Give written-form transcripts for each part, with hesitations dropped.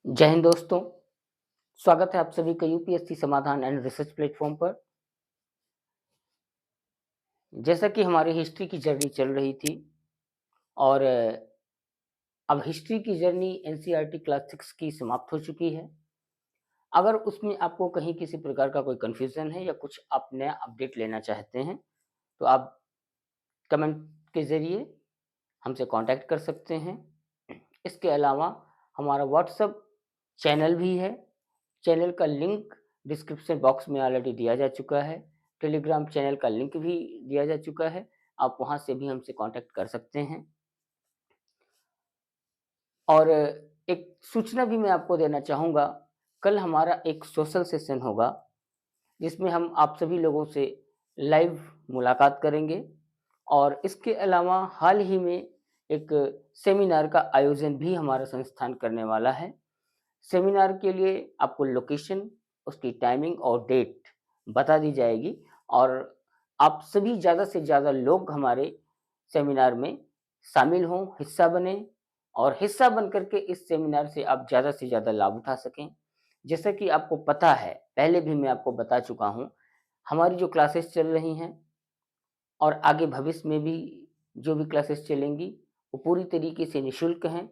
जय हिंद दोस्तों, स्वागत है आप सभी का यूपीएससी समाधान एंड रिसर्च प्लेटफॉर्म पर। जैसा कि हमारी हिस्ट्री की जर्नी चल रही थी और अब हिस्ट्री की जर्नी एनसीईआरटी क्लास 6 की समाप्त हो चुकी है। अगर उसमें आपको कहीं किसी प्रकार का कोई कन्फ्यूज़न है या कुछ आप नया अपडेट लेना चाहते हैं, तो आप कमेंट के ज़रिए हमसे कॉन्टैक्ट कर सकते हैं। इसके अलावा हमारा व्हाट्सएप चैनल भी है। चैनल का लिंक डिस्क्रिप्शन बॉक्स में ऑलरेडी दिया जा चुका है। टेलीग्राम चैनल का लिंक भी दिया जा चुका है। आप वहाँ से भी हमसे कॉन्टैक्ट कर सकते हैं। और एक सूचना भी मैं आपको देना चाहूँगा, कल हमारा एक सोशल सेशन होगा, जिसमें हम आप सभी लोगों से लाइव मुलाकात करेंगे और इसके अलावा हाल ही में एक सेमिनार का आयोजन भी हमारा संस्थान करने वाला है। सेमिनार के लिए आपको लोकेशन, उसकी टाइमिंग और डेट बता दी जाएगी और आप सभी ज़्यादा से ज़्यादा लोग हमारे सेमिनार में शामिल हों, हिस्सा बनें और हिस्सा बन कर के इस सेमिनार से आप ज़्यादा से ज़्यादा लाभ उठा सकें। जैसा कि आपको पता है, पहले भी मैं आपको बता चुका हूँ, हमारी जो क्लासेस चल रही हैं और आगे भविष्य में भी जो भी क्लासेस चलेंगी, वो पूरी तरीके से निःशुल्क हैं।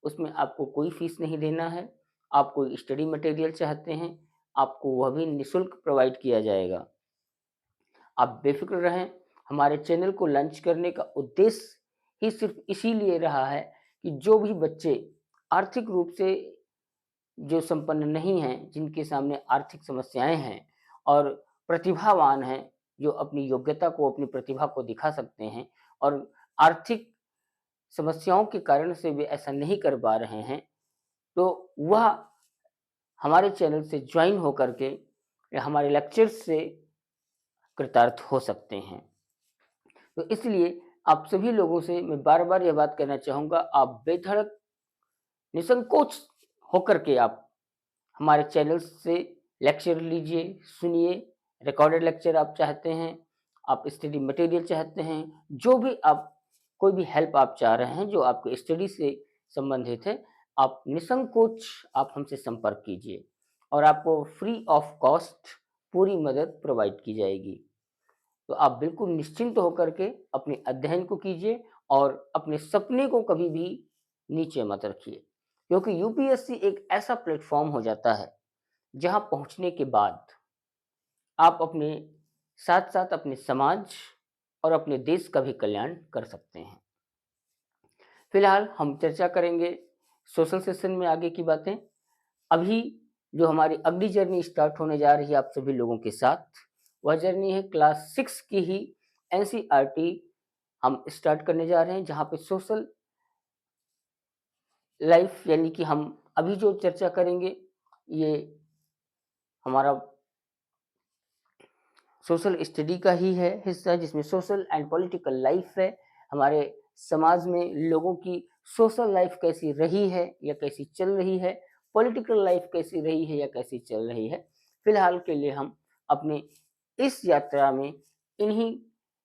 उसमें आपको कोई फ़ीस नहीं देना है। आप कोई स्टडी मटेरियल चाहते हैं, आपको वह भी निःशुल्क प्रोवाइड किया जाएगा। आप बेफ़िक्र रहें, हमारे चैनल को लॉन्च करने का उद्देश्य ही सिर्फ़ इसीलिए रहा है कि जो भी बच्चे आर्थिक रूप से जो संपन्न नहीं हैं, जिनके सामने आर्थिक समस्याएँ हैं और प्रतिभावान हैं, जो अपनी योग्यता को, अपनी प्रतिभा को दिखा सकते हैं और आर्थिक समस्याओं के कारण से वे ऐसा नहीं कर पा रहे हैं, तो वह हमारे चैनल से जॉइन होकर के या हमारे लेक्चर्स से कृतार्थ हो सकते हैं। तो इसलिए आप सभी लोगों से मैं बार-बार यह बात कहना चाहूँगा, आप बेधड़क, निसंकोच होकर के आप हमारे चैनल से लेक्चर लीजिए, सुनिए, रिकॉर्डेड लेक्चर आप चाहते हैं, आप स्टडी मटेरियल चाहते हैं, जो भी आप कोई भी हेल्प आप चाह रहे हैं, जो आपको स्टडी से संबंधित है, आप निसंकोच आप हमसे संपर्क कीजिए और आपको फ्री ऑफ कॉस्ट पूरी मदद प्रोवाइड की जाएगी। तो आप बिल्कुल निश्चिंत होकर के अपने अध्ययन को कीजिए और अपने सपने को कभी भी नीचे मत रखिए, क्योंकि यूपीएससी एक ऐसा प्लेटफ़ॉर्म हो जाता है, जहाँ पहुँचने के बाद आप अपने साथ-साथ अपने समाज और अपने देश का भी कल्याण कर सकते हैं। फिलहाल हम चर्चा करेंगे सोशल सेशन में आगे की बातें। अभी जो हमारी अगली जर्नी स्टार्ट होने जा रही है आप सभी लोगों के साथ, वह जर्नी है क्लास 6 की ही एनसीईआरटी हम स्टार्ट करने जा रहे हैं, जहाँ पे सोशल लाइफ यानी कि हम अभी जो चर्चा करेंगे, ये हमारा सोशल स्टडी का ही है हिस्सा, जिसमें सोशल एंड पॉलिटिकल लाइफ है। हमारे समाज में लोगों की सोशल लाइफ कैसी रही है या कैसी चल रही है, पॉलिटिकल लाइफ कैसी रही है या कैसी चल रही है। फिलहाल के लिए हम अपने इस यात्रा में इन्हीं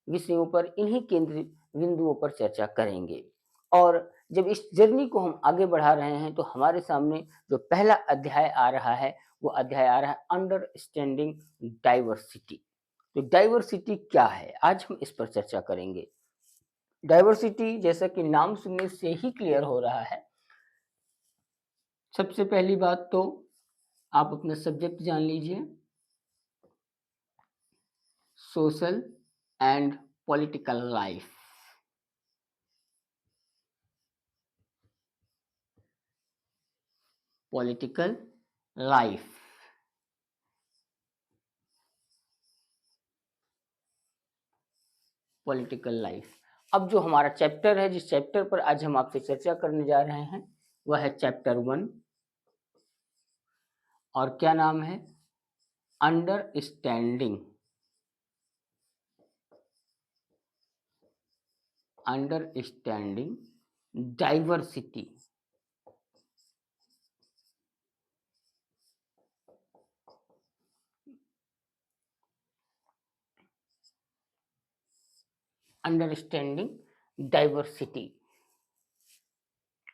विषयों पर, इन्हीं केंद्र बिंदुओं पर चर्चा करेंगे। और जब इस जर्नी को हम आगे बढ़ा रहे हैं, तो हमारे सामने जो पहला अध्याय आ रहा है, वो अध्याय आ रहा है अंडरस्टैंडिंग डाइवर्सिटी। तो डाइवर्सिटी क्या है? आज हम इस पर चर्चा करेंगे। डाइवर्सिटी जैसा कि नाम सुनने से ही क्लियर हो रहा है। सबसे पहली बात तो आप अपना सब्जेक्ट जान लीजिए, social and political life. Political life, political life. अब जो हमारा चैप्टर है, जिस चैप्टर पर आज हम आपसे चर्चा करने जा रहे हैं, वह है चैप्टर 1 और क्या नाम है? Understanding understanding diversity. Understanding diversity.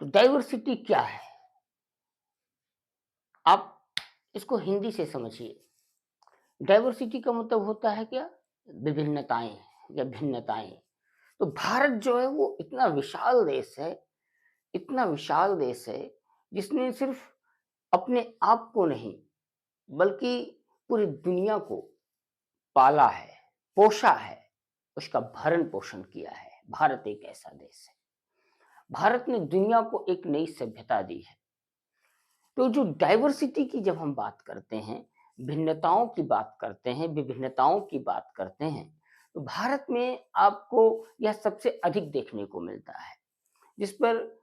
तो डाइवर्सिटी क्या है? आप इसको हिंदी से समझिए। डाइवर्सिटी का मतलब होता है क्या? विभिन्नताएँ या भिन्नताएँ। तो भारत जो है वो इतना विशाल देश है, इतना विशाल देश है, जिसने सिर्फ़ अपने आप को नहीं, बल्कि पूरी दुनिया को पाला है, पोषा है, उसका भरण-पोषण किया है। भारत एक ऐसा देश है। भारत ने दुनिया को एक नई सभ्यता दी है। तो जो डाइवर्सिटी की जब हम बात करते हैं, भिन्नताओं की बात करते हैं, विभिन्नताओं की बात करते हैं, तो भारत में आपको यह सबसे अधिक देखने को मिलता है, जिस पर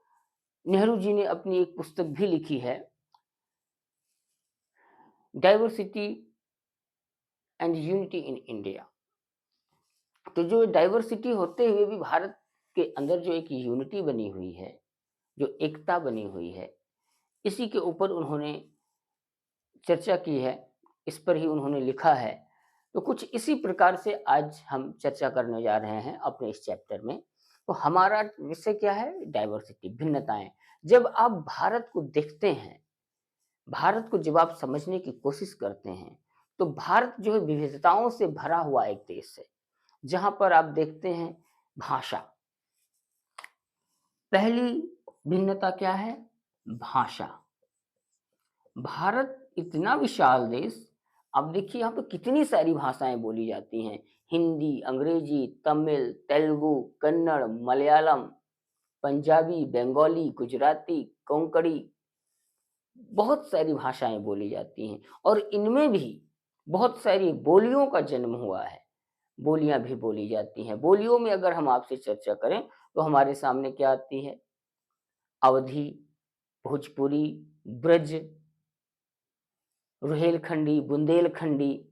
नेहरू जी ने अपनी एक पुस्तक भी लिखी है, diversity and unity in India. तो जो डाइवर्सिटी होते हुए भी भारत के अंदर जो एक यूनिटी बनी हुई है, जो एकता बनी हुई है, इसी के ऊपर उन्होंने चर्चा की है, इस पर ही उन्होंने लिखा है। तो कुछ इसी प्रकार से आज हम चर्चा करने जा रहे हैं अपने इस चैप्टर में। तो हमारा विषय क्या है? डाइवर्सिटी, भिन्नताएँ। जब आप भारत को देखते हैं, भारत को जब आप समझने की कोशिश करते हैं, तो भारत जो है विविधताओं से भरा हुआ एक देश है, जहाँ पर आप देखते हैं भाषा। पहली भिन्नता क्या है? भाषा। भारत इतना विशाल देश, अब देखिए यहाँ पे कितनी सारी भाषाएँ बोली जाती हैं। हिंदी, अंग्रेजी, तमिल, तेलुगु, कन्नड़, मलयालम, पंजाबी, बंगाली, गुजराती, कोंकणी, बहुत सारी भाषाएँ बोली जाती हैं और इनमें भी बहुत सारी बोलियों का जन्म हुआ है। बोलियाँ भी बोली जाती हैं। बोलियों में अगर हम आपसे चर्चा करें, तो हमारे सामने क्या आती है? अवधी, भोजपुरी, ब्रज, रुहेलखंडी, बुंदेलखंडी,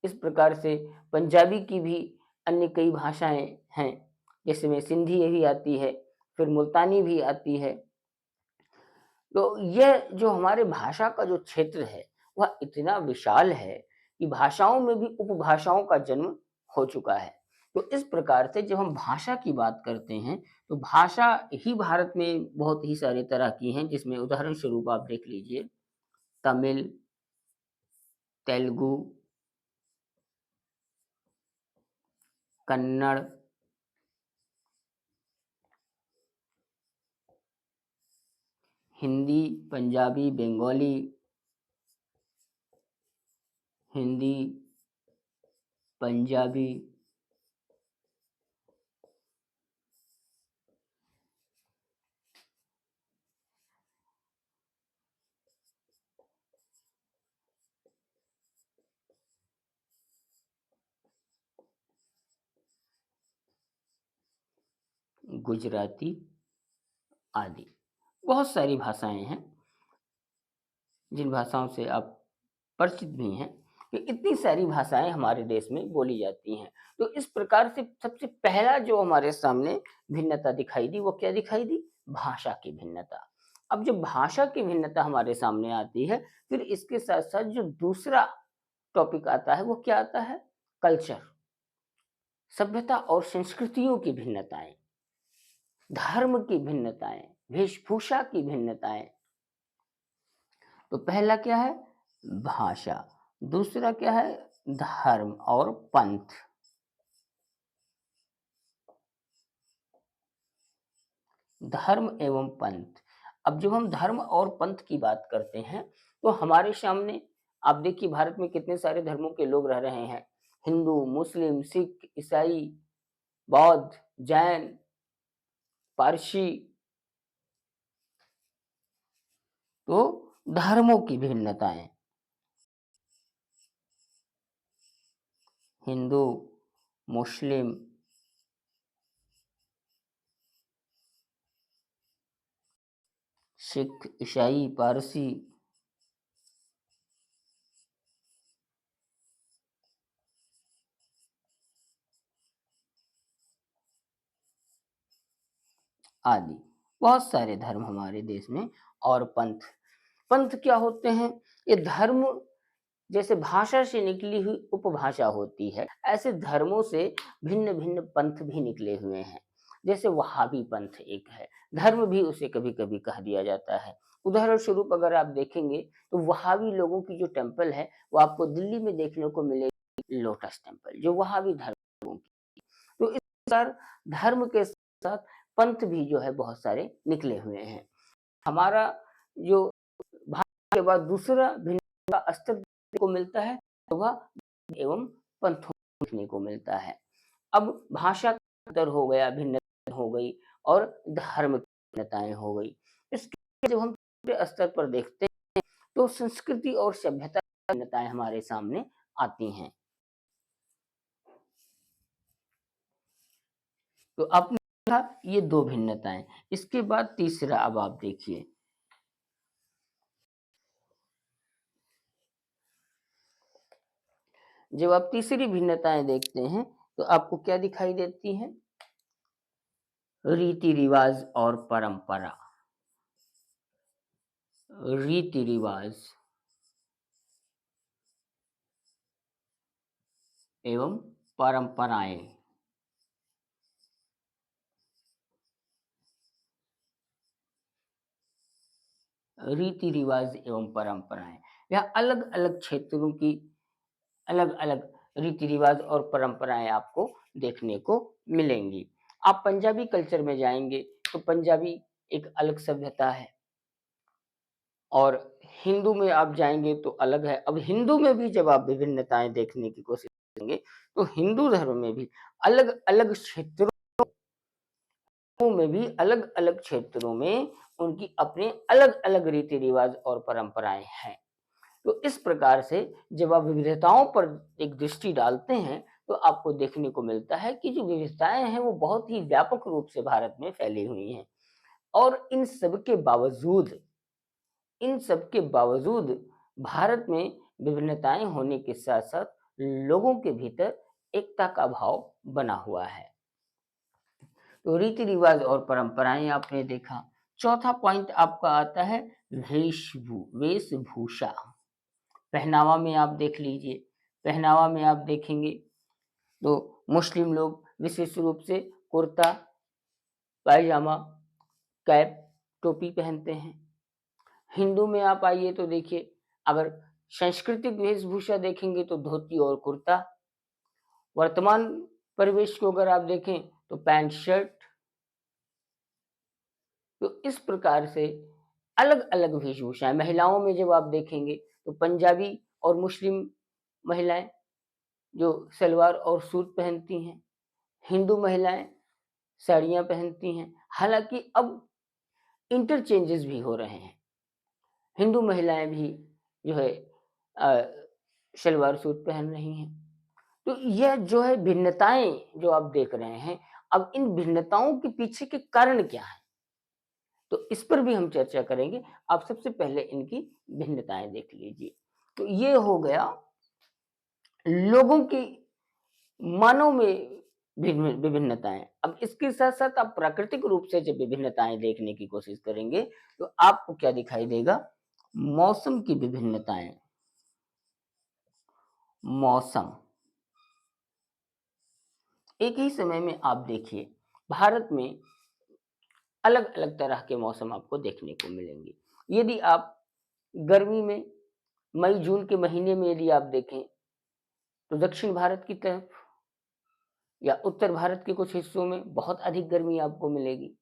इस प्रकार से पंजाबी की भी अन्य कई भाषाएँ हैं, जिसमें सिंधी भी आती है, फिर मुल्तानी भी आती है। तो यह जो हमारे भाषा का जो क्षेत्र है, वह इतना विशाल है कि भाषाओं में भी उपभाषाओं का जन्म हो चुका है। तो इस प्रकार से जब हम भाषा की बात करते हैं, तो भाषा ही भारत में बहुत ही सारे तरह की हैं, जिसमें उदाहरण स्वरूप आप देख लीजिए तमिल, तेलुगु, कन्नड़, हिंदी, पंजाबी, बंगाली, हिंदी, पंजाबी, गुजराती आदि। बहुत सारी भाषाएँ हैं, जिन भाषाओं से आप परिचित भी हैं, कि इतनी सारी भाषाएँ हमारे देश में बोली जाती हैं। तो इस प्रकार से सबसे पहला जो हमारे सामने भिन्नता दिखाई दी, वो क्या दिखाई दी? भाषा की भिन्नता। अब जब भाषा की भिन्नता हमारे सामने आती है, फिर इसके साथ-साथ जो दूसरा टॉपिक आता है, वो क्या आता है? कल्चर, सभ्यता और संस्कृतियों की भिन्नताएँ, धर्म की भिन्नताएँ, वेशभूषा की भिन्नताएँ। तो पहला क्या है? भाषा, दूसरा क्या है? धर्म और पंथ। धर्म एवं पंथ। अब जब हम धर्म और पंथ की बात करते हैं, तो हमारे सामने आप देखिए भारत में कितने सारे धर्मों के लोग रह रहे हैं। हिंदू, मुस्लिम, सिख, ईसाई, बौद्ध, जैन, पारसी, तो धर्मों की भिन्नताएँ। हिंदू, मुस्लिम, सिख, ईसाई, पारसी, आदि। बहुत सारे धर्म हमारे देश में और पंथ। पंथ क्या होते हैं? ये धर्म जैसे भाषा से निकली हुई उपभाषा होती है, ऐसे धर्मों से भिन्न-भिन्न पंथ भी निकले हुए हैं। जैसे वहाबी पंथ एक है, धर्म भी उसे कभी-कभी कह दिया जाता है। उदाहरण स्वरूप अगर आप देखेंगे तो वहाबी लोगों की जो टेंपल है, वो आपको दिल्ली में देखने को मिलेगी लोटस टेंपल, जो वहाबी धर्म लोगों की। तो इस प्रकार धर्म के साथ पंथ भी जो है बहुत सारे निकले हुए हैं। हमारा जो भारत के बाद दूसरा भिन्नता का स्तर देखने को मिलता है, तो वह एवं पंथों में देखने को मिलता है। अब भाषा का अंतर हो गया, भिन्नता हो गई और धर्म की भिन्नताएँ हो गई। इसके जब हम पूरे स्तर पर देखते हैं, तो संस्कृति और सभ्यता की भिन्नताएँ हमारे सामने आती हैं। तो आपने देखा ये 2 भिन्नताएँ। इसके बाद तीसरा अब आप देखिए। जब आप तीसरी भिन्नताएँ देखते हैं, तो आपको क्या दिखाई देती हैं? रीति-रिवाज और परंपरा। रीति-रिवाज एवं परंपराएँ। रीति-रिवाज एवं परंपराएँ। यह अलग-अलग क्षेत्रों की अलग-अलग रीति-रिवाज और परंपराएँ आपको देखने को मिलेंगी। आप पंजाबी कल्चर में जाएँगे, तो पंजाबी एक अलग सभ्यता है और हिंदू में आप जाएँगे तो अलग है। अब हिंदू में भी जब आप विभिन्नताएँ देखने की कोशिश करेंगे, तो हिंदू धर्म में भी अलग-अलग क्षेत्रों में भी अलग-अलग क्षेत्रों में उनकी अपने अलग-अलग रीति-रिवाज और परंपराएँ हैं। तो इस प्रकार से जब आप विविधताओं पर एक दृष्टि डालते हैं, तो आपको देखने को मिलता है कि जो विविधताएँ हैं, वो बहुत ही व्यापक रूप से भारत में फैली हुई हैं और इन सब के बावजूद भारत में विभिन्नताएँ होने के साथ-साथ लोगों के भीतर एकता का भाव बना हुआ है। तो रीति-रिवाज और परंपराएँ आपने देखा। चौथा पॉइंट आपका आता है वेशभूषा। पहनावा में आप देख लीजिए, पहनावा में आप देखेंगे तो मुस्लिम लोग विशेष रूप से कुर्ता, पायजामा, कैप, टोपी पहनते हैं। हिंदू में आप आइए तो देखिए, अगर सांस्कृतिक वेशभूषा देखेंगे तो धोती और कुर्ता। वर्तमान परिवेश को अगर आप देखें तो पैंट शर्ट। तो इस प्रकार से अलग-अलग वेशभूषाएँ महिलाओं में जब आप देखेंगे तो पंजाबी और मुस्लिम महिलाएँ जो सलवार और सूट पहनती हैं, हिंदू महिलाएँ साड़ियाँ पहनती हैं। हालाँकि अब इंटरचेंजेस भी हो रहे हैं। हिंदू महिलाएँ भी जो है अ, सलवार सूट पहन रही हैं। तो यह जो है भिन्नताएँ जो आप देख रहे हैं, अब इन भिन्नताओं के पीछे के कारण क्या हैं? तो इस पर भी हम चर्चा करेंगे। आप सबसे पहले इनकी भिन्नताएँ देख लीजिए। तो ये हो गया लोगों की मानव में विभिन्नताएँ। अब इसके साथ-साथ आप प्राकृतिक रूप से जब विभिन्नताएँ देखने की कोशिश करेंगे, तो आपको क्या दिखाई देगा? मौसम की विभिन्नताएँ। मौसम। एक ही समय में आप देखिए, भारत में अलग-अलग तरह के मौसम आपको देखने को मिलेंगे। यदि आप गर्मी में मई-जून के महीने में यदि आप देखें, तो दक्षिण भारत की तरफ या उत्तर भारत के कुछ हिस्सों में बहुत अधिक गर्मी आपको मिलेगी।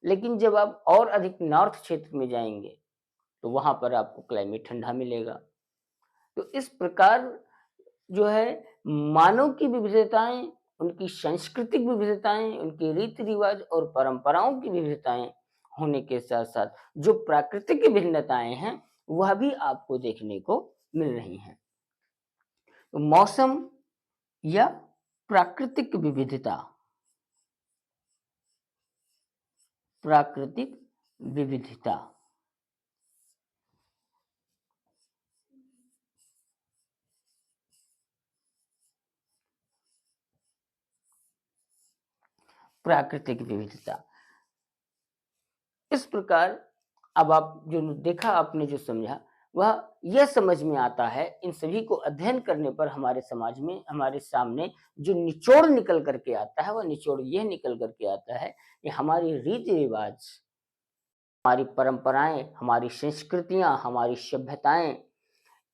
लेकिन जब आप और अधिक नॉर्थ क्षेत्र में जाएँगे, तो वहाँ पर आपको क्लाइमेट ठंडा मिलेगा। तो इस प्रकार जो है मानव की विविधताएँ, उनकी सांस्कृतिक विविधताएँ, उनके रीति-रिवाज और परंपराओं की विविधताएँ होने के साथ-साथ जो प्राकृतिक भिन्नताएँ हैं, वह भी आपको देखने को मिल रही हैं। तो मौसम या प्राकृतिक विविधता, प्राकृतिक विविधता, प्राकृतिक विविधता। इस प्रकार अब आप जो देखा आपने जो समझा, वह यह समझ में आता है, इन सभी को अध्ययन करने पर हमारे समाज में, हमारे सामने जो निचोड़ निकल कर के आता है, वह निचोड़ यह निकल कर के आता है कि हमारी रीति-रिवाज, हमारी परंपराएँ, हमारी संस्कृतियाँ, हमारी सभ्यताएँ,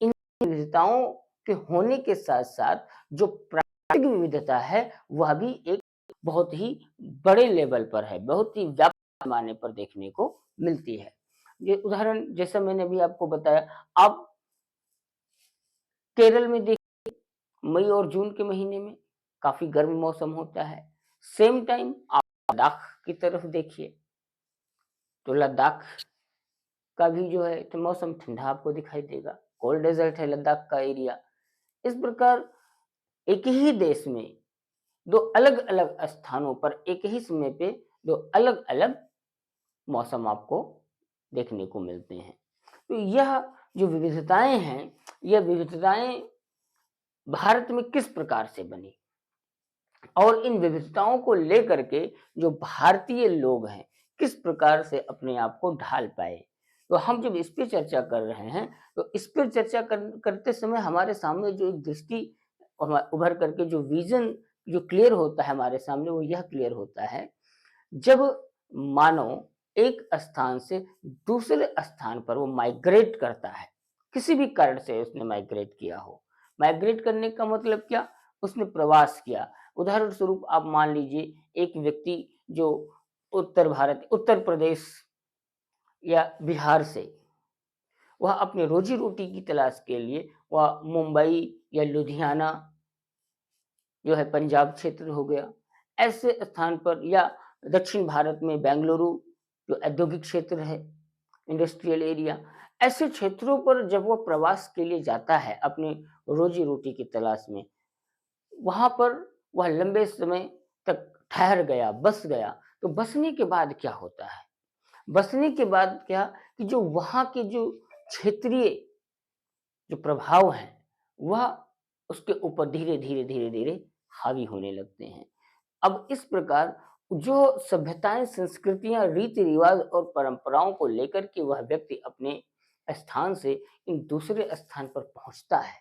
इन विविधताओं के होने के साथ-साथ जो प्राकृतिक विविधता है, वह भी एक बहुत ही बड़े लेवल पर है, बहुत ही व्यापक पैमाने पर देखने को मिलती है। ये उदाहरण जैसा मैंने अभी आपको बताया, आप केरल में देखिए मई और जून के महीने में काफ़ी गर्म मौसम होता है। सेम टाइम आप लद्दाख की तरफ देखिए, तो लद्दाख का भी जो है तो मौसम ठंडा आपको दिखाई देगा। कोल्ड डेज़र्ट है लद्दाख का एरिया। इस प्रकार एक ही देश में 2 अलग-अलग स्थानों पर एक ही समय पे 2 अलग-अलग मौसम आपको देखने को मिलते हैं। तो यह जो विविधताएँ हैं, यह विविधताएँ भारत में किस प्रकार से बनी और इन विविधताओं को लेकर के जो भारतीय लोग हैं, किस प्रकार से अपने आप को ढाल पाए। तो हम जब इस पे चर्चा कर रहे हैं, तो इस पे चर्चा करते समय हमारे सामने जो एक दृष्टि उभर करके जो विज़न जो क्लियर होता है हमारे सामने, वो यह क्लियर होता है, जब मानव एक स्थान से दूसरे स्थान पर वो माइग्रेट करता है, किसी भी कारण से उसने माइग्रेट किया हो। माइग्रेट करने का मतलब क्या? उसने प्रवास किया। उदाहरण स्वरूप आप मान लीजिए एक व्यक्ति जो उत्तर प्रदेश या बिहार से, वह अपने रोज़ी-रोटी की तलाश के लिए वह मुंबई या लुधियाना जो है पंजाब क्षेत्र हो गया, ऐसे स्थान पर या दक्षिण भारत में बेंगलुरु जो औद्योगिक क्षेत्र है, इंडस्ट्रियल एरिया, ऐसे क्षेत्रों पर जब वो प्रवास के लिए जाता है अपनी रोज़ी-रोटी की तलाश में, वहाँ पर वह लंबे समय तक ठहर गया, बस गया, तो बसने के बाद क्या होता है? बसने के बाद क्या कि जो वहाँ के जो क्षेत्रीय जो प्रभाव हैं, वह उसके ऊपर धीरे-धीरे, धीरे-धीरे हावी होने लगते हैं। अब इस प्रकार जो सभ्यताएँ, संस्कृतियाँ, रीति-रिवाज और परंपराओं को लेकर के वह व्यक्ति अपने स्थान से इन दूसरे स्थान पर पहुँचता है,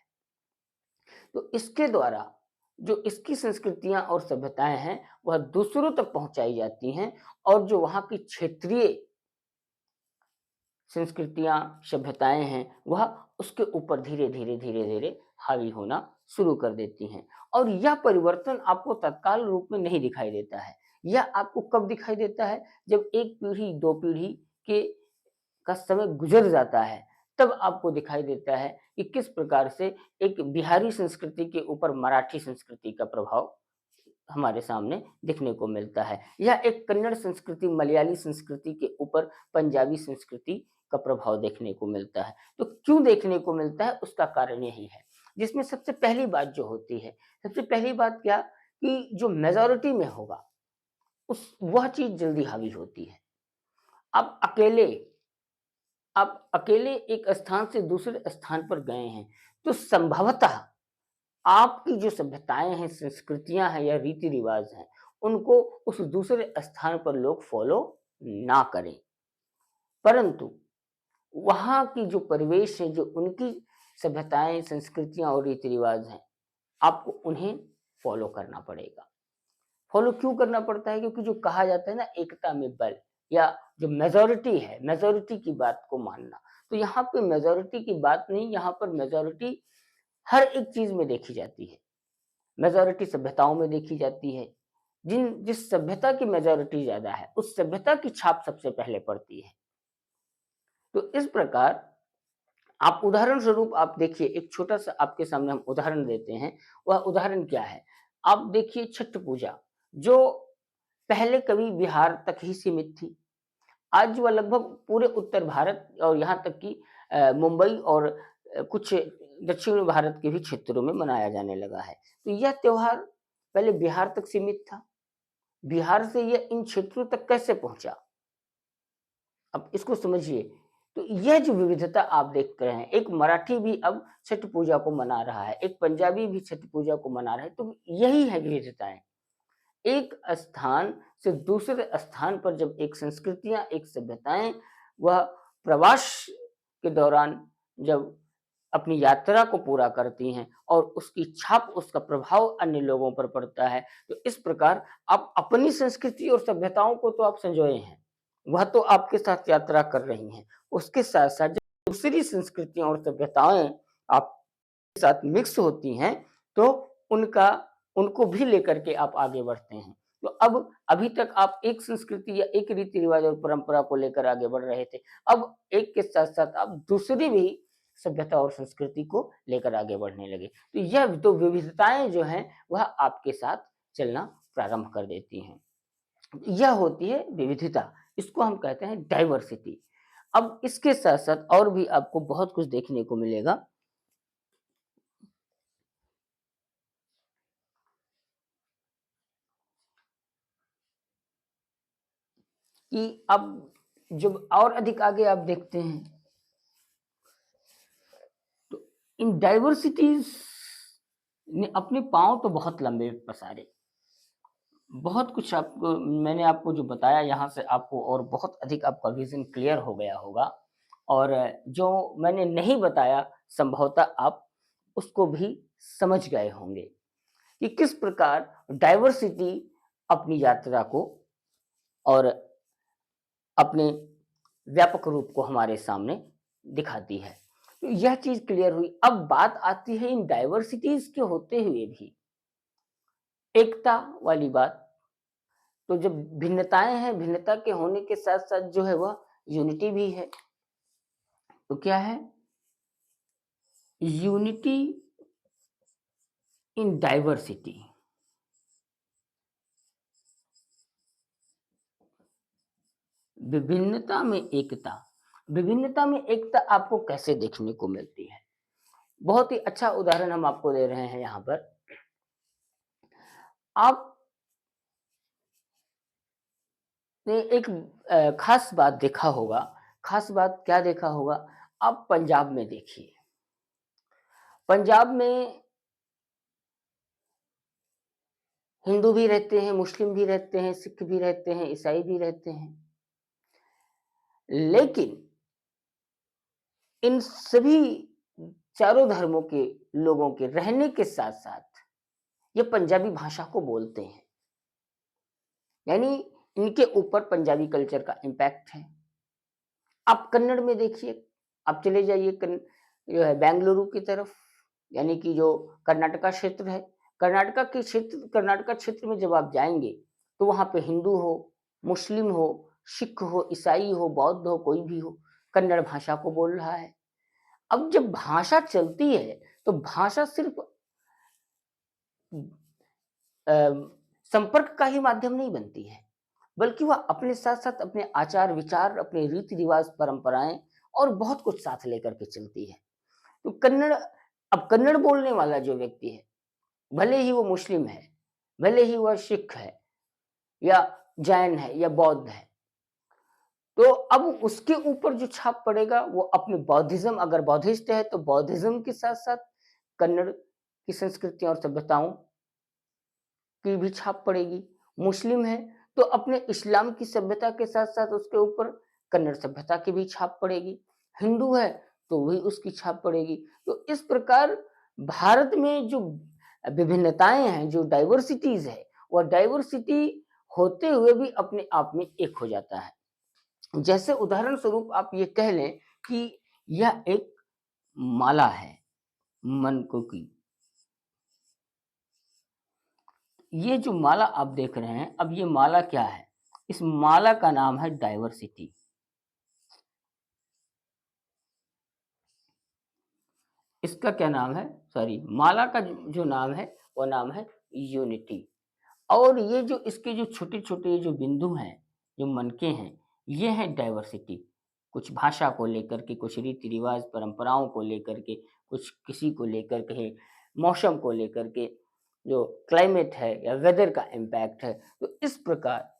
तो इसके द्वारा जो इसकी संस्कृतियाँ और सभ्यताएँ हैं, वह दूसरों तक पहुँचाई जाती हैं और जो वहाँ की क्षेत्रीय संस्कृतियाँ, सभ्यताएँ हैं, वह उसके ऊपर धीरे-धीरे, धीरे-धीरे हावी होना शुरू कर देती हैं। और यह परिवर्तन आपको तत्काल रूप में नहीं दिखाई देता है। यह आपको कब दिखाई देता है? जब 1 पीढ़ी, 2 पीढ़ी के का समय गुज़र जाता है, तब आपको दिखाई देता है कि किस प्रकार से एक बिहारी संस्कृति के ऊपर मराठी संस्कृति का प्रभाव हमारे सामने दिखने को मिलता है। या एक कन्नड़ संस्कृति, मलयाली संस्कृति के ऊपर पंजाबी संस्कृति का प्रभाव देखने को मिलता है। तो क्यों देखने को मिलता है? उसका कारण यही है। जिसमें सबसे पहली बात जो होती है, सबसे पहली बात क्या कि जो मेजॉरिटी में होगा, उस वह चीज़ जल्दी हावी होती है। आप अकेले आप अकेले एक स्थान से दूसरे स्थान पर गए हैं, तो संभवतः आपकी जो सभ्यताएँ हैं, संस्कृतियाँ हैं या रीति-रिवाज़ हैं, उनको उस दूसरे स्थान पर लोग फ़ॉलो ना करें। परंतु वहाँ की जो परिवेश है, जो उनकी सभ्यताएँ, संस्कृतियाँ और रीति-रिवाज़ हैं, आपको उन्हें फ़ॉलो करना पड़ेगा। फ़ॉलो क्यों करना पड़ता है? क्योंकि जो कहा जाता है ना एकता में बल, या जो मेजॉरिटी है, मेजॉरिटी की बात को मानना। तो यहाँ पे मेजॉरिटी की बात नहीं, यहाँ पर मेजॉरिटी हर एक चीज़ में देखी जाती है। मेजॉरिटी सभ्यताओं में देखी जाती है। जिस सभ्यता की मेजॉरिटी ज़्यादा है, उस सभ्यता की छाप सबसे पहले पड़ती है। तो इस प्रकार आप उदाहरण स्वरूप आप देखिए, एक छोटा-सा आपके सामने हम उदाहरण देते हैं, वह उदाहरण क्या है? आप देखिए छठ पूजा, जो पहले कभी बिहार तक ही सीमित थी। आज वह लगभग पूरे उत्तर भारत और यहाँ तक कि मुंबई और कुछ दक्षिण भारत के भी क्षेत्रों में मनाया जाने लगा है। तो यह त्योहार पहले बिहार तक सीमित था। बिहार से यह इन क्षेत्रों तक कैसे पहुँचा? अब इसको समझिए। तो यह जो विविधता आप देख रहे हैं, एक मराठी भी अब छठ पूजा को मना रहा है, एक पंजाबी भी छठ पूजा को मना रहा है, तो यही है विविधताएँ। एक स्थान से दूसरे स्थान पर जब एक संस्कृतियाँ, एक सभ्यताएँ वह प्रवास के दौरान जब अपनी यात्रा को पूरा करती हैं और उसकी छाप, उसका प्रभाव अन्य लोगों पर पड़ता है, तो इस प्रकार आप अपनी संस्कृति और सभ्यताओं को तो आप संजोए हैं, वह तो आपके साथ यात्रा कर रही हैं। उसके साथ-साथ जब दूसरी संस्कृतियाँ और सभ्यताएँ आपके साथ मिक्स होती हैं, तो उनका उनको भी लेकर के आप आगे बढ़ते हैं। तो अब अभी तक आप एक संस्कृति या एक रीति-रिवाज और परंपरा को लेकर आगे बढ़ रहे थे। अब एक के साथ-साथ आप दूसरी भी सभ्यता और संस्कृति को लेकर आगे बढ़ने लगे। तो यह तो विविधताएँ जो हैं, वह आपके साथ चलना प्रारंभ कर देती हैं। यह होती है विविधता, इसको हम कहते हैं डाइवर्सिटी। अब इसके साथ-साथ और भी आपको बहुत कुछ देखने को मिलेगा कि अब जब और अधिक आगे आप देखते हैं, तो इन डाइवर्सिटीज़ ने अपने पाँव तो बहुत लंबे पसारे। बहुत कुछ आपको मैंने आपको जो बताया यहाँ से आपको और बहुत अधिक आपका विज़न क्लियर हो गया होगा और जो मैंने नहीं बताया संभवतः आप उसको भी समझ गए होंगे कि किस प्रकार डाइवर्सिटी अपनी यात्रा को और अपने व्यापक रूप को हमारे सामने दिखाती है। तो यह चीज़ क्लियर हुई। अब बात आती है इन डाइवर्सिटीज़ के होते हुए भी एकता वाली बात। तो जब भिन्नताएँ हैं, भिन्नता के होने के साथ-साथ जो है वह यूनिटी भी है। तो क्या है? Unity in diversity. विभिन्नता में एकता। विभिन्नता में एकता आपको कैसे देखने को मिलती है? बहुत ही अच्छा उदाहरण हम आपको दे रहे हैं यहाँ पर। आपने एक ख़ास बात देखा होगा, ख़ास बात क्या देखा होगा? आप पंजाब में देखिए। पंजाब में हिंदू भी रहते हैं, मुस्लिम भी रहते हैं, सिख भी रहते हैं, ईसाई भी रहते हैं। लेकिन इन सभी चारों धर्मों के लोगों के रहने के साथ-साथ ये पंजाबी भाषा को बोलते हैं। यानी इनके ऊपर पंजाबी कल्चर का इम्पैक्ट है। आप कन्नड़ में देखिए, आप चले जाइए जो है बेंगलुरु की तरफ, यानी कि जो कर्नाटका क्षेत्र है। कर्नाटका क्षेत्र में जब आप जाएँगे, तो वहाँ पे हिंदू हो, मुस्लिम हो, सिख हो, ईसाई हो, बौद्ध हो, कोई भी हो, कन्नड़ भाषा को बोल रहा है। अब जब भाषा चलती है, तो भाषा सिर्फ़ अ, संपर्क का ही माध्यम नहीं बनती है, बल्कि वह अपने साथ-साथ अपने आचार-विचार, अपने रीति-रिवाज़, परंपराएँ और बहुत कुछ साथ लेकर के चलती है। तो कन्नड़ बोलने वाला जो व्यक्ति है, भले ही वो मुस्लिम है, भले ही वह सिख है या जैन है या बौद्ध है, तो अब उसके ऊपर जो छाप पड़ेगा वो अपने बौद्धिज़्म, अगर बौद्धिस्ट है तो बौद्धिज़्म के साथ-साथ कन्नड़ की संस्कृति और सभ्यताओं की भी छाप पड़ेगी। मुस्लिम है तो अपने इस्लाम की सभ्यता के साथ-साथ उसके ऊपर कन्नड़ सभ्यता की भी छाप पड़ेगी। हिंदू है तो भी उसकी छाप पड़ेगी। तो इस प्रकार भारत में जो विभिन्नताएँ हैं, जो डाइवर्सिटीज़ है, वह डाइवर्सिटी होते हुए भी अपने आप में एक हो जाता है। जैसे उदाहरण स्वरूप आप ये कह लें कि यह एक माला है, मनकों की। ये जो माला आप देख रहे हैं, अब ये माला क्या है? इस माला का नाम है डाइवर्सिटी। इसका क्या नाम है? सॉरी, माला का जो नाम है, वो नाम है यूनिटी। और ये जो इसके जो छोटे-छोटे जो बिंदु हैं, जो मनके हैं, ये हैं डाइवर्सिटी। कुछ भाषा को लेकर के, कुछ रीति-रिवाज़, परंपराओं को लेकर के, कुछ किसी को लेकर के, मौसम को लेकर के, जो क्लाइमेट है या वेदर का इम्पैक्ट है। तो इस प्रकार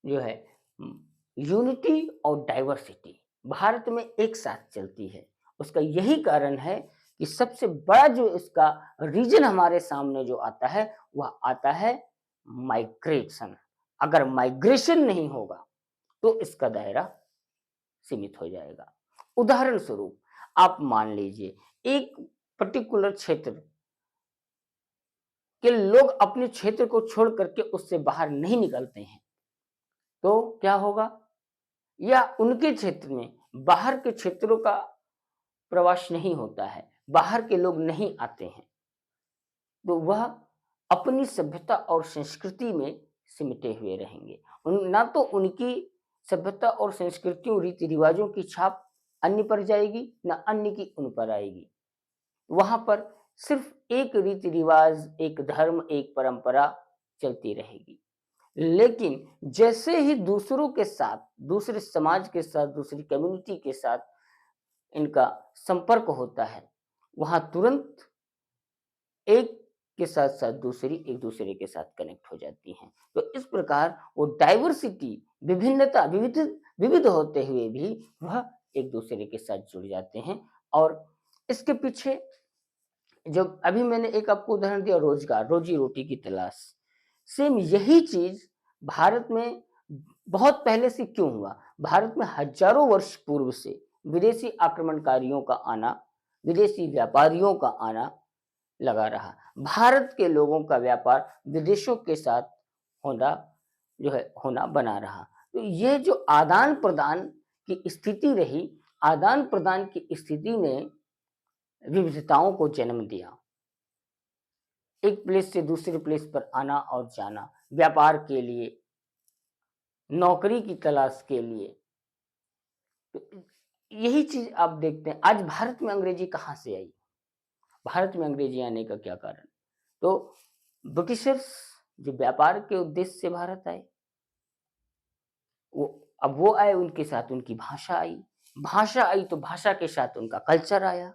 जो है यूनिटी और डाइवर्सिटी भारत में एक साथ चलती है। उसका यही कारण है कि सबसे बड़ा जो इसका रीजन हमारे सामने जो आता है, वह आता है माइग्रेशन। अगर माइग्रेशन नहीं होगा, तो इसका दायरा सीमित हो जाएगा। उदाहरण स्वरूप आप मान लीजिए एक पर्टिकुलर क्षेत्र के लोग अपने क्षेत्र को छोड़ करके उससे बाहर नहीं निकलते हैं, तो क्या होगा? या उनके क्षेत्र में बाहर के क्षेत्रों का प्रवास नहीं होता है, बाहर के लोग नहीं आते हैं, तो वह अपनी सभ्यता और संस्कृति में सिमटे हुए रहेंगे। ना तो उनकी सभ्यता और संस्कृतियों रीति रिवाजों की छाप अन्य पर जाएगी, ना अन्य की उन पर आएगी। वहां पर सिर्फ एक रीति रिवाज, एक धर्म, एक परंपरा चलती रहेगी। लेकिन जैसे ही दूसरों के साथ, दूसरे समाज के साथ, दूसरी कम्युनिटी के साथ इनका संपर्क होता है, वहां तुरंत एक के साथ-साथ दूसरी एक दूसरे के साथ कनेक्ट हो जाती हैं। तो इस प्रकार वो डाइवर्सिटी, विभिन्नता, विविध होते हुए भी वह एक दूसरे के साथ जुड़ जाते हैं। और इसके पीछे जो अभी मैंने एक आपको उदाहरण दिया, रोजगार, रोजी-रोटी की तलाश। सेम यही चीज़ भारत में बहुत पहले से क्यों हुआ? भारत में हज़ारों वर्ष पूर्व से विदेशी आक्रमणकारियों का आना, विदेशी व्यापारियों का आना लगा रहा। भारत के लोगों का व्यापार विदेशों के साथ होना होना बना रहा। तो ये जो आदान-प्रदान की स्थिति रही, आदान-प्रदान की स्थिति ने विविधताओं को जन्म दिया। एक प्लेस से दूसरे प्लेस पर आना और जाना, व्यापार के लिए, नौकरी की तलाश के लिए। तो यही चीज़ आप देखते हैं, आज भारत में अंग्रेजी कहाँ से आई? भारत में अंग्रेजी आने का क्या कारण? तो ब्रिटिशर्स जो व्यापार के उद्देश्य से भारत आए, वो अब वो आए, उनके साथ उनकी भाषा आई। भाषा आई तो भाषा के साथ उनका कल्चर आया।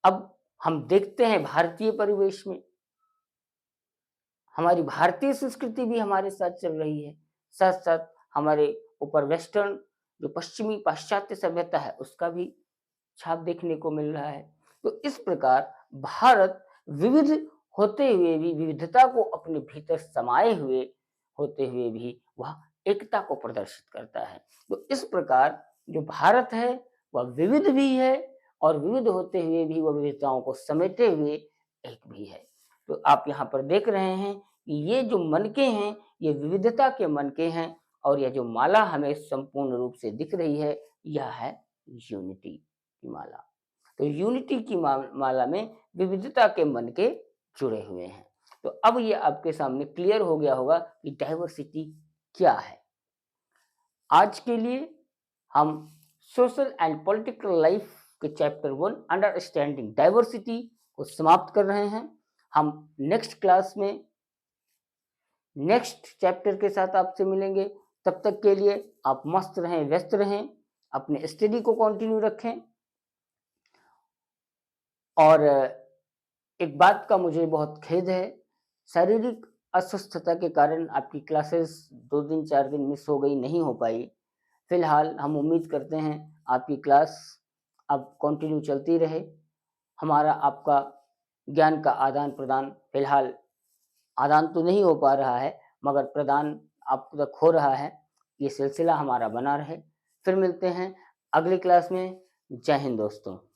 अब हम देखते हैं भारतीय परिवेश में हमारी भारतीय संस्कृति भी हमारे साथ चल रही है। साथ-साथ हमारे ऊपर वेस्टर्न जो पश्चिमी पाश्चात्य सभ्यता है, उसका भी छाप देखने को मिल रहा है। तो इस प्रकार भारत विविध होते हुए भी, विविधता को अपने भीतर समाये हुए होते हुए भी वह एकता को प्रदर्शित करता है। तो इस प्रकार जो भारत है वह विविध भी है और विविध होते हुए भी वह विविधताओं को समेटे हुए एक भी है। तो आप यहाँ पर देख रहे हैं कि ये जो मनके हैं, ये विविधता के मनके हैं और यह जो माला हमें संपूर्ण रूप से दिख रही है, यह है यूनिटी की माला। तो यूनिटी की माला में विविधता के मनके जुड़े हुए हैं। तो अब ये आपके सामने क्लियर हो गया होगा कि डाइवर्सिटी क्या है। आज के लिए हम सोशल एंड पॉलिटिकल लाइफ के चैप्टर 1 अंडरस्टैंडिंग डाइवर्सिटी को समाप्त कर रहे हैं। हम नेक्स्ट क्लास में नेक्स्ट चैप्टर के साथ आपसे मिलेंगे। तब तक के लिए आप मस्त रहें, व्यस्त रहें, अपने स्टडी को कंटिन्यू रखें। और एक बात का मुझे बहुत खेद है, शारीरिक अस्वस्थता के कारण आपकी क्लासेस 2 दिन 4 दिन मिस हो गई, नहीं हो पाई। फिलहाल हम उम्मीद करते हैं आपकी क्लास अब कंटिन्यू चलती रहे। हमारा आपका ज्ञान का आदान-प्रदान फिलहाल आदान तो नहीं हो पा रहा है, मगर प्रदान आप तक हो रहा है। ये सिलसिला हमारा बना रहे। फिर मिलते हैं अगली क्लास में। जय हिंद दोस्तों।